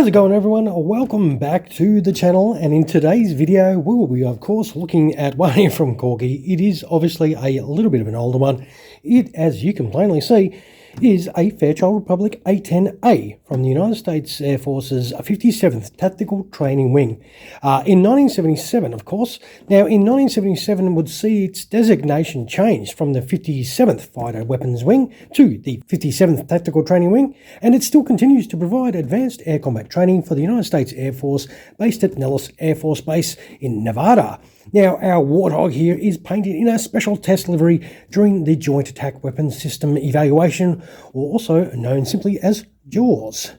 How's it going, everyone? Welcome back to the channel, and in today's video we will be of course looking at one from Corgi. It is obviously a little bit of an older one. It, as you can plainly see, is a Fairchild Republic A-10A from the United States Air Force's 57th Tactical Training Wing. In 1977, of course. Now, in 1977 would see its designation changed from the 57th Fighter Weapons Wing to the 57th Tactical Training Wing, and it still continues to provide advanced air combat training for the United States Air Force based at Nellis Air Force Base in Nevada. Now, our Warthog here is painted in a special test livery during the Joint Attack Weapons System evaluation, or also known simply as JAWS.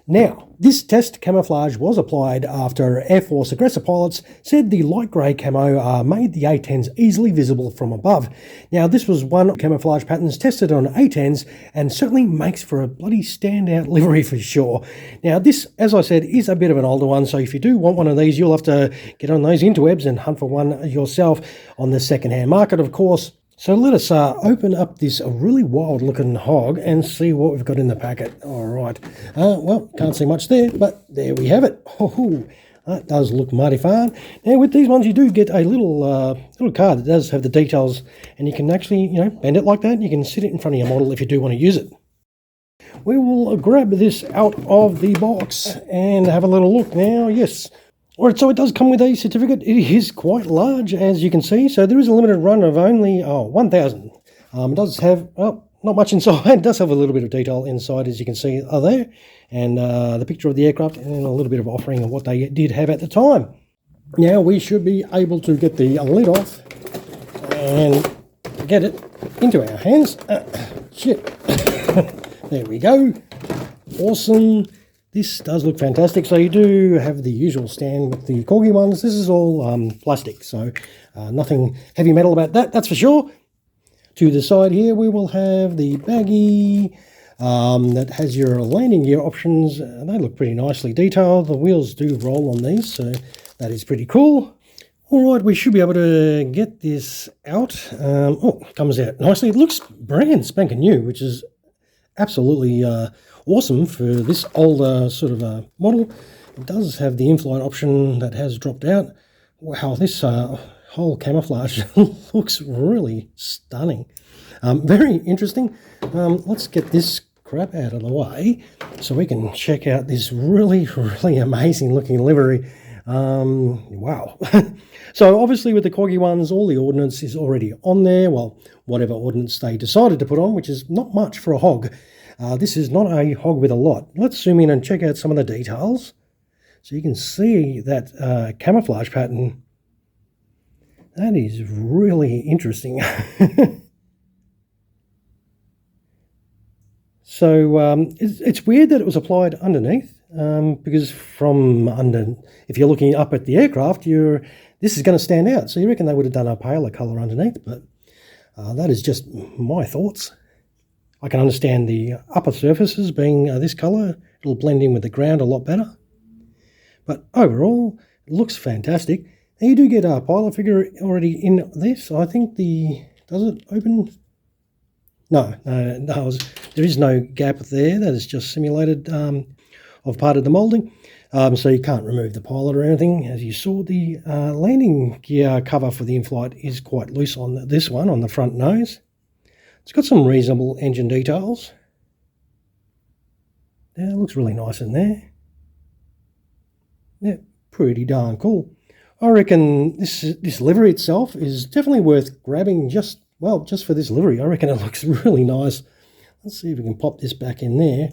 Now, this test camouflage was applied after Air Force Aggressor pilots said the light grey camo made the A-10s easily visible from above. Now, this was one of camouflage patterns tested on A-10s and certainly makes for a bloody standout livery for sure. Now, this, as I said, is a bit of an older one, so if you do want one of these, you'll have to get on those interwebs and hunt for one yourself on the second-hand market, of course. So let us open up this really wild looking hog and see what we've got in the packet. All right. Well, can't see much there, but there we have it. Oh, that does look mighty fun. Now with these ones, you do get a little card that does have the details, and you can actually, bend it like that. And you can sit it in front of your model if you do want to use it. We will grab this out of the box and have a little look now. Yes. Alright, so it does come with a certificate. It is quite large, as you can see. So there is a limited run of only 1,000. It does have, not much inside. It does have a little bit of detail inside, as you can see there. And the picture of the aircraft and a little bit of offering of what they did have at the time. Now we should be able to get the lid off and get it into our hands. Shit. There we go. Awesome. This does look fantastic. So you do have the usual stand with the Corgi ones. This is all plastic, so nothing heavy metal about that, that's for sure. To the side here, we will have the baggie that has your landing gear options. They look pretty nicely detailed. The wheels do roll on these, so that is pretty cool. All right, we should be able to get this out. Oh, it comes out nicely. It looks brand spanking new, which is absolutely awesome for this older sort of model. It does have the in-flight option that has dropped out. Wow, this whole camouflage looks really stunning. Very interesting. Let's get this crap out of the way so we can check out this really, really amazing looking livery. Wow. So obviously with the Corgi ones, all the ordnance is already on there. Well, whatever ordnance they decided to put on, which is not much for a hog. This is not a hog with a lot. Let's zoom in and check out some of the details. So you can see that camouflage pattern. That is really interesting. So it's weird that it was applied underneath, because if you're looking up at the aircraft, this is going to stand out. So you reckon they would have done a paler colour underneath, but that is just my thoughts. I can understand the upper surfaces being this colour. It'll blend in with the ground a lot better. But overall, it looks fantastic. And you do get a pilot figure already in this. I think does it open? No, there is no gap there. That is just simulated of part of the moulding. So you can't remove the pilot or anything. As you saw, the landing gear cover for the in-flight is quite loose on this one, on the front nose. It's got some reasonable engine details. Yeah, it looks really nice in there. Yeah, pretty darn cool. I reckon this livery itself is definitely worth grabbing just for this livery. I reckon it looks really nice. Let's see if we can pop this back in there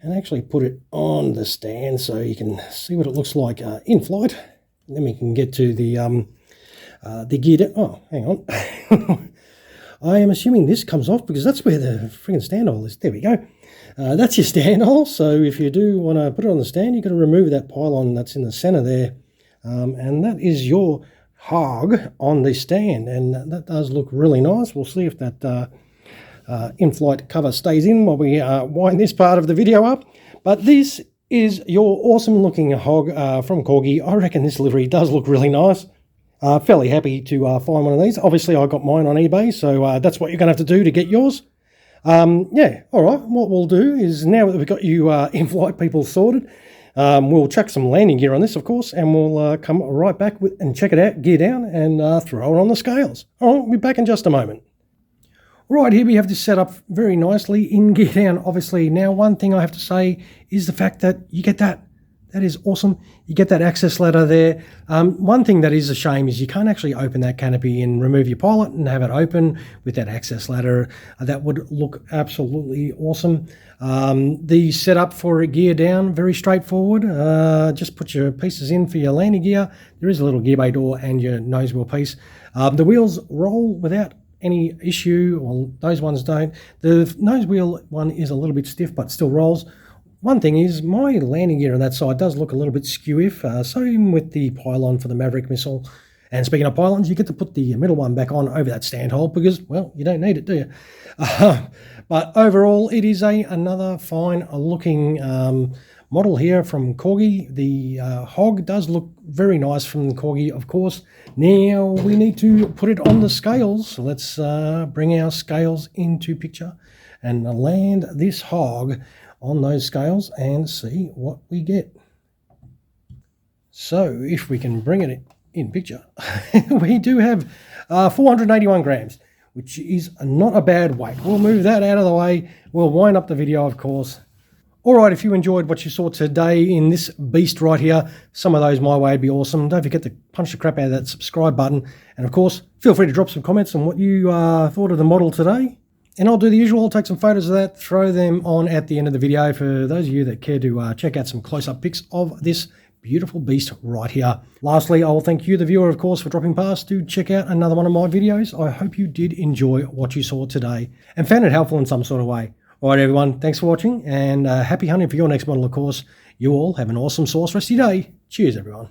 and actually put it on the stand so you can see what it looks like in flight. And then we can get to the gear. Oh, hang on. I am assuming this comes off because that's where the friggin' stand hole is. There we go. That's your stand hole. So if you do want to put it on the stand, you've got to remove that pylon that's in the center there. And that is your hog on the stand. And that does look really nice. We'll see if that in-flight cover stays in while we wind this part of the video up. But this is your awesome looking hog from Corgi. I reckon this livery does look really nice. Fairly happy to find one of these. Obviously, I got mine on eBay, so that's what you're going to have to do to get yours. Yeah, all right. What we'll do is, now that we've got you in-flight people sorted, We'll chuck some landing gear on this, of course, and we'll come right back and check it out, gear down, and throw it on the scales. All right, we'll be back in just a moment. Right, here we have this set up very nicely in gear down, obviously. Now, one thing I have to say is the fact that you get that. That is awesome. You get that access ladder there. One thing that is a shame is you can't actually open that canopy and remove your pilot and have it open with that access ladder. That would look absolutely awesome. The setup for a gear down, very straightforward. Just put your pieces in for your landing gear. There is a little gear bay door and your nose wheel piece. The wheels roll without any issue. Well, those ones don't. The nose wheel one is a little bit stiff but still rolls. One thing is my landing gear on that side does look a little bit skew-if, same with the pylon for the Maverick missile. And speaking of pylons, you get to put the middle one back on over that stand hole because, well, you don't need it, do you? But overall, it is another fine looking model here from Corgi. The hog does look very nice from the Corgi, of course. Now we need to put it on the scales. So let's bring our scales into picture and land this hog on those scales and see what we get. So if we can bring it in picture, we do have 481 grams, which is not a bad weight. We'll move that out of the way. We'll wind up the video, of course. All right, if you enjoyed what you saw today in this beast right here, some of those my way would be awesome. Don't forget to punch the crap out of that subscribe button. And of course, feel free to drop some comments on what you thought of the model today. And I'll do the usual, I'll take some photos of that, throw them on at the end of the video for those of you that care to check out some close-up pics of this beautiful beast right here. Lastly, I will thank you, the viewer, of course, for dropping past to check out another one of my videos. I hope you did enjoy what you saw today and found it helpful in some sort of way. All right, everyone, thanks for watching, and happy hunting for your next model, of course. You all have an awesome sauce rest of your day. Cheers, everyone.